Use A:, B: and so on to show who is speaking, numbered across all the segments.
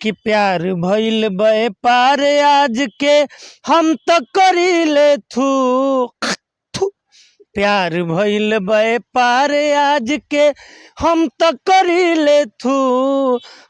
A: कि प्यार भइल बे पार आज के हम तो करीले थू प्यार भइल बे पार आज के हम तो करीले थू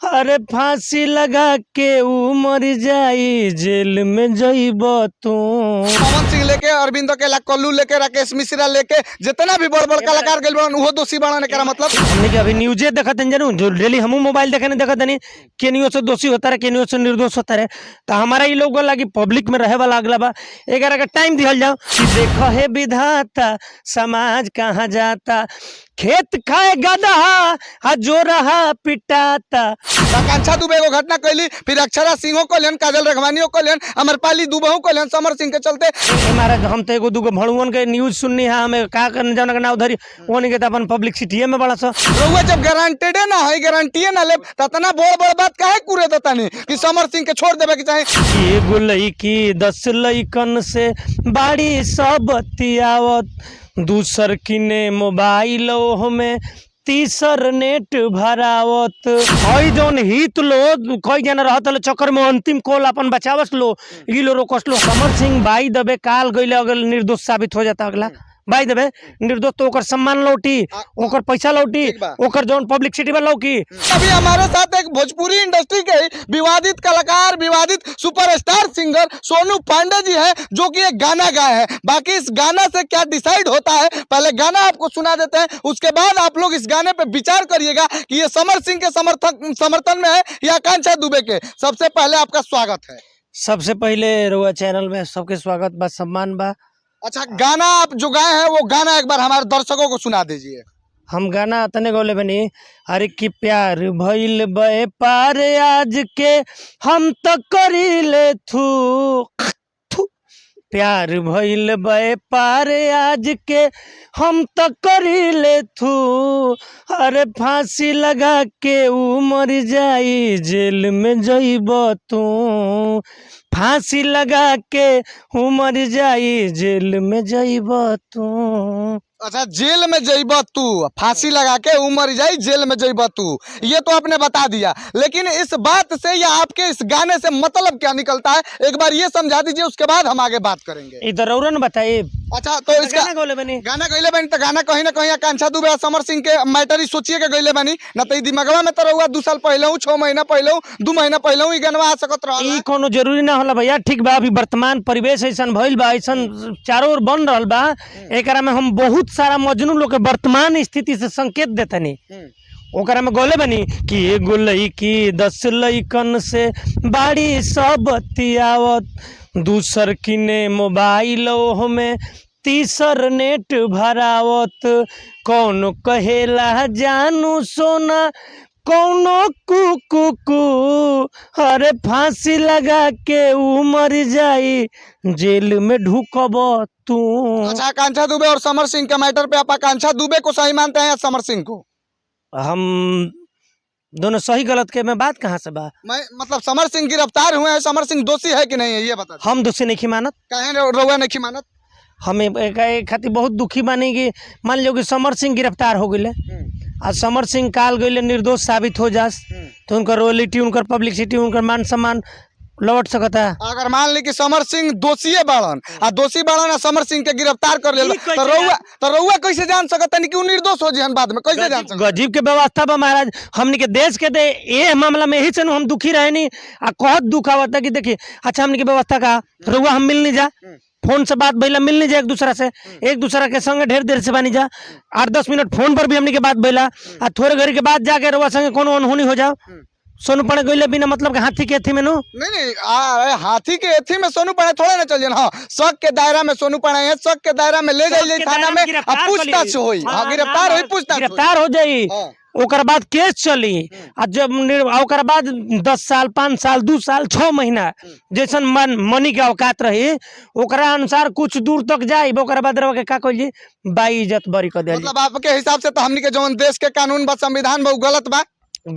A: अरे फांसी लगा के ऊ मर जाई जेल में जइब तू।
B: पवन सिंह लेके अरविंदो के कल्लू लेके राकेश मिश्रा लेके जितना भी बड़ बड़ कलाकार गइल बड़न उहो दोषी बड़न एकरा मतलब
A: हमने के अभी न्यूज़े देखत हन जानू जो डेली हमू मोबाइल देखे नहीं देखत नहीं केनियो से दोषी होता रहे केनियो से निर्दोष होता रहे तो हमारा ये लोग लगी पब्लिक में रहे वाला अगला बा एक टाइम दिहल जाओ कि देखो है विधाता समाज कहाँ जाता खेत खाए गधा जो रहा पिटाता।
B: आकांक्षा दुबे एगो घटना कैली फिर अक्षरा सिंहो को लेन काजल रघवानियों को लेन अमरपाली दुबहू को लेन समर सिंह के चलते
A: महाराज हम तो एगो दूगो भड़ुअन के न्यूज सुननी है हमें का करने जाना के ना उधर ओन के अपन पब्लिसिटी में बड़ा सा
B: रउआ जब गारंटेडे ना है गारंटीए ना ले तना बड़ बड़ बात काहे कुरे देता नहीं कि समर सिंह के छोड़ देवे के चाहे।
A: एगो लईकी 10 लईकन से बाड़ी सब बतियावत दूसर किने मोबाइल में तीसर नेट भरावत हई जौन हित लो कई जना रहत लो चक्कर में अंतिम कॉल अपन बचावस लो ई लो रोकस लो। समर सिंह बाई दबे काल गइले अगर निर्दोष साबित हो जाता अगला बाई देवे निर्दोष तो ओकर सम्मान लौटी ओकर पैसा लौटी ओकर जौन पब्लिसिटी में लौकी।
B: अभी हमारे साथ एक भोजपुरी इंडस्ट्री के विवादित कलाकार विवादित सुपरस्टार सिंगर सोनू पांडे जी हैं जो कि एक गाना गाए हैं। बाकी इस गाना से क्या डिसाइड होता है पहले गाना आपको सुना देते हैं उसके बाद आप लोग इस गाने पे विचार करिएगा कि ये समर सिंह के समर्थन में है या आकांक्षा दुबे के। सबसे पहले आपका स्वागत है।
A: सबसे पहले रुआ चैनल में सबके स्वागत बा सम्मान बा।
B: अच्छा गाना आप जो गाए हैं वो गाना एक बार हमारे दर्शकों को सुना दीजिए।
A: हम गाना तने गौले बनी अरे कि प्यार भइल बे पार आज के हम तो करीले थू प्यार भइल बे पार आज के हम तो करीले थू अरे फांसी लगा के ऊ मर जाई जेल में जइब तू फांसी लगा के ऊ मर जाई जेल में जइब तू।
B: अच्छा जेल में जइब तू फांसी लगा के उमर जाई जेल में जइब तू ये तो आपने बता दिया लेकिन इस बात से या आपके इस गाने से मतलब क्या निकलता है एक बार ये समझा दीजिए उसके बाद हम आगे बात करेंगे।
A: इधर और न बताइए।
B: अच्छा तो इसका गाना गइले बनी तो गाना कहीं ना कहीं आकांक्षा दुबे समर सिंह के मैटर सोचिए के गइले बनी न तो दिमागवा में तो रहुआ 2 साल पहले 6 महीना पहले 2 महीना पहले ई गाना आ सकत रहल।
A: ई कोनो जरूरी ना होला भैया ठीक बा अभी वर्तमान परिवेश ऐसन भइल बा ऐसन चारों ओर बन रहल बा एकरा में हम बहुत सारा मजनू लोग के वर्तमान स्थिति से संकेत देतनी ओकरा में गोले बनी कि एगो लईकी 10 लईकन से बाड़ी सब बतियावत दूसर किने मोबाइल में तीसर नेट भरावत कौन कहेला जानू सोना कौनो कुकू अरे फांसी लगा के ऊ मर जाई जेल में ढुकब तू।
B: अच्छा आकांक्षा दुबे और समर सिंह के मैटर पे आप आकांक्षा दुबे को सही मानते हैं या समर सिंह को?
A: हम दोनों सही गलत के में बात कहाँ से बा
B: मैं मतलब समर सिंह गिरफ्तार हुए हैं समर सिंह दोषी है कि नहीं है ये बता।
A: हम दोषी नहीं मानत
B: कहें रउआ नहीं मानत
A: हम खातिर बहुत दुखी बानी कि मान लो कि समर सिंह गिरफ्तार हो गए और समर सिंह काल गए निर्दोष साबित हो जास तो उनकर रॉयल्टी उनकर पब्लिसिटी उनकर मान सम्मान लौट सकता है।
B: अगर मान ली कि समर सिंह दोषी बाड़न आ दोषी बाड़न समर सिंह के गिरफ्तार कर ले तो रउआ कैसे जान सकता नहीं कि निर्दोष हो जाए बाद में कैसे जान सकता?
A: गजीब के व्यवस्था बा महाराज हमने के देश के दे ये मामला में यही से हम दुखी रहे नहीं आ बहुत दुख आवता कि देखिए अच्छा हमने की व्यवस्था का रउआ हम मिल नहीं जा फोन से बात भैला मिल नहीं जाए एक दूसरा के संगे ढेर देर से बानी जा 8-10 मिनट फोन पर भी हमने के बात भैला आ थोड़े घड़ी के बाद जाके रउआ संगे कोनो अनहोनी हो जाओ सोनू पड़े गइले बिना मतलब के हाथी के एथी में नो
B: नहीं हाथी के एथी में सोनू पड़े थोड़े ना चल हाँ शक के दायरा में सोनू पड़े हैं शक के दायरा में ले जाइए थाना में पूछताछ होई गिरफ्तार होई पूछताछ
A: गिरफ्तार हो जाई ओकर बाद केस चली आ जब ओकर बाद 10 साल 5 साल 2 साल 6 महीना जैसन मनी के औकात रही ओकरा अनुसार कुछ दूर तक जाए ओकर बाद रह के का कइली बाई इज्जत बरी कर दे।
B: मतलब आपके हिसाब से तो हमनी के जवन देश के कानून बा संविधान बा गलत बा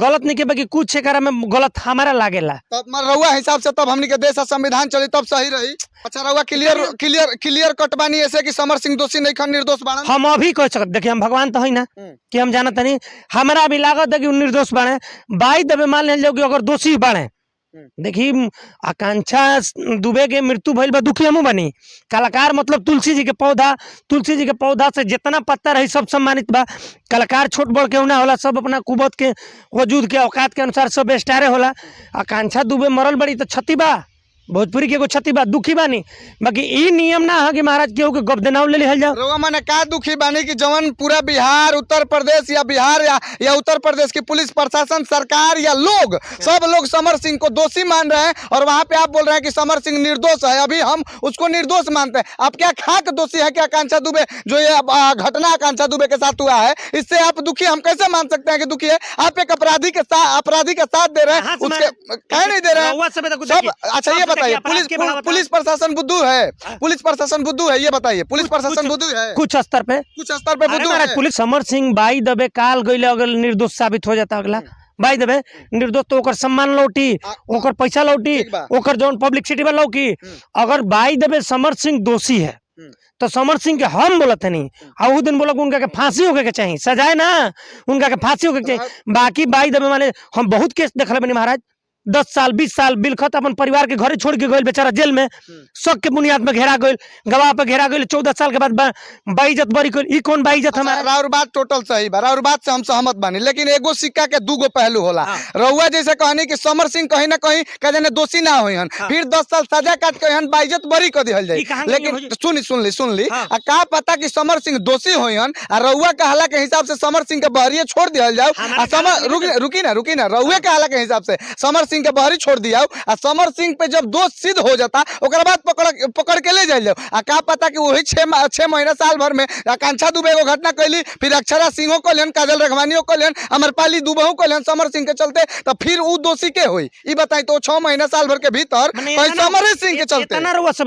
A: गलत नहीं के बाकी कुछ एकरा में गलत हमारा लागेला
B: तब रउआ हिसाब से तब हमनी के देश संविधान चली तब सही रही। अच्छा रउआ क्लियर कटबानी ऐसे कि समर सिंह दोषी नहीं खन निर्दोष बाड़न
A: हम अभी कह सकत देखिए हम भगवान तो है ना कि हम जानत नहीं हमारा अभी लागत है कि निर्दोष बाड़े बाई दबे मान ले कि अगर दोषी बाड़े देखी आकांक्षा दुबे के मृत्यु भइल बा दुखी हमू बनी। कलाकार मतलब तुलसी जी के पौधा से जितना पत्ता रही सब सम्मानित बा। कलाकार छोट बड़ के ना होला, सब अपना कुबत के वजूद के औकात के अनुसार सब स्टारे होला। आकांक्षा दुबे मरल बड़ी तो क्षति बा, भोजपुरी के एगो क्षति बा, दुखी बानी। बाकी ई नियम ना है कि महाराज केहू के गबदेनाव ले लिहल जाओ।
B: रउआ माने का दुखी बानी कि जवन पूरा बिहार उत्तर प्रदेश या बिहार या उत्तर प्रदेश की पुलिस प्रशासन सरकार या लोग सब लोग समर सिंह को दोषी मान रहे हैं, और वहां पे आप बोल रहे हैं कि समर सिंह निर्दोष है। अभी हम उसको निर्दोष मानते हैं। आप क्या खाक दोषी है कि आकांक्षा दुबे जो ये घटना आकांक्षा दुबे के साथ हुआ है, इससे आप दुखी हम कैसे मान सकते हैं कि दुखी है? आप एक अपराधी का साथ दे रहे हैं, उसके कह नहीं दे रहे हैं सब। अच्छा ये बताइए, पुलिस प्रशासन बुद्धू है? पुलिस प्रशासन बुद्धू है? ये बताइए, पुलिस प्रशासन बुद्धू है?
A: कुछ स्तर पे
B: बुद्धू है।
A: पुलिस समर सिंह बाई दबे काल गइले अगर निर्दोष साबित हो जाता अगला बाई दबे निर्दोष तो ओकर सम्मान लौटी, ओकर पैसा लौटी, ओकर जौन पब्लिसिटी बा लौकी। अगर बाई दबे समर सिंह दोषी है तो समर सिंह के हम बोलते नहीं, और उस दिन बोला उनका के फांसी होके के चाहिए, सजाए ना उनका के फांसी होके के चाहिए। बाकी बाई दबे माने हम बहुत केस देखल बनी महाराज, 10 साल 20 साल बिलखत अपन परिवार के घरे छोड़ के गइल बेचारा जेल में, शक के बुनियाद में घेरा गइल, गवाह पे घेरा गइल, 14 साल के बाद बाइज्जत बरी गइल। ई कौन बाइज्जत हमारा?
B: राउर बात टोटल सही बा, राउर बात से हम सहमत बानी, लेकिन एगो सिक्का के दूगो पहलू होला। रउआ जैसे कहनी कि समर सिंह कहीं ना कहीं का जाने दोषी ना होई हन, फिर 10 साल सजा काट के हन बाइज्जत बरी कर दिहल जाई। लेकिन सुन ली आ का पता कि समर सिंह दोषी होई हन, आ रउआ कहला के हिसाब से समर सिंह के बहरिए छोड़ दिहल जाओ। आ समर रुकी ना रउआ कहला के हिसाब से समर सिंह के बहरी छोड़ दिया, और समर सिंह पे जब दोष सिद्ध हो जाता ओकर बाद पकड़ के ले जाइल जाओ। आ का पता कि वही 6 महीना साल भर में आकांक्षा दुबे को घटना कैली, फिर अक्षरा सिंह को लेन, काजल रखवानियों को लेन, अमरपाली दुबहू को लेन समर सिंह के चलते, तो फिर वो दोषी के हुई? ई बताई तो 6 महीना साल भर के भीतर समर सिंह के चलते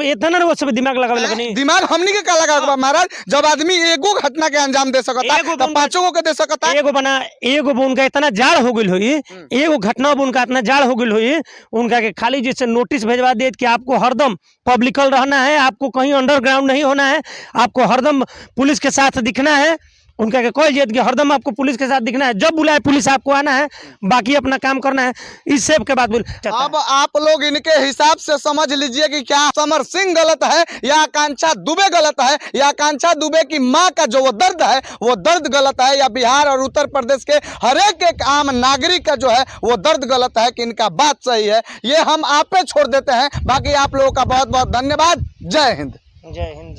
A: इतना सब दिमाग लगावे लगनी।
B: दिमाग हमनी के का लगा महाराज? जब आदमी एगो घटना के अंजाम दे सकता तो 5 को दे सकता।
A: एगो उनका इतना जाड़ हो गई हुई, एगो घटना उनका इतना जाड़ हो गई हुई, उनका के खाली जैसे नोटिस भेजवा दे कि आपको हरदम पब्लिकल रहना है, आपको कहीं अंडरग्राउंड नहीं होना है, आपको हरदम पुलिस के साथ दिखना है। उनका के कह दिया कि हरदम आपको पुलिस के साथ दिखना है, जब बुलाए पुलिस आपको आना है, बाकी अपना काम करना है। इस सब के बाद बोल
B: अब आप लोग इनके हिसाब से समझ लीजिए कि क्या समर सिंह गलत है या आकांक्षा दुबे गलत है, या आकांक्षा दुबे की माँ का जो वो दर्द है वो दर्द गलत है, या बिहार और उत्तर प्रदेश के हर एक आम नागरिक का जो है वो दर्द गलत है कि इनका बात सही है, ये हम आप पे छोड़ देते हैं। बाकी आप लोगों का बहुत बहुत धन्यवाद। जय हिंद।
A: जय हिंद।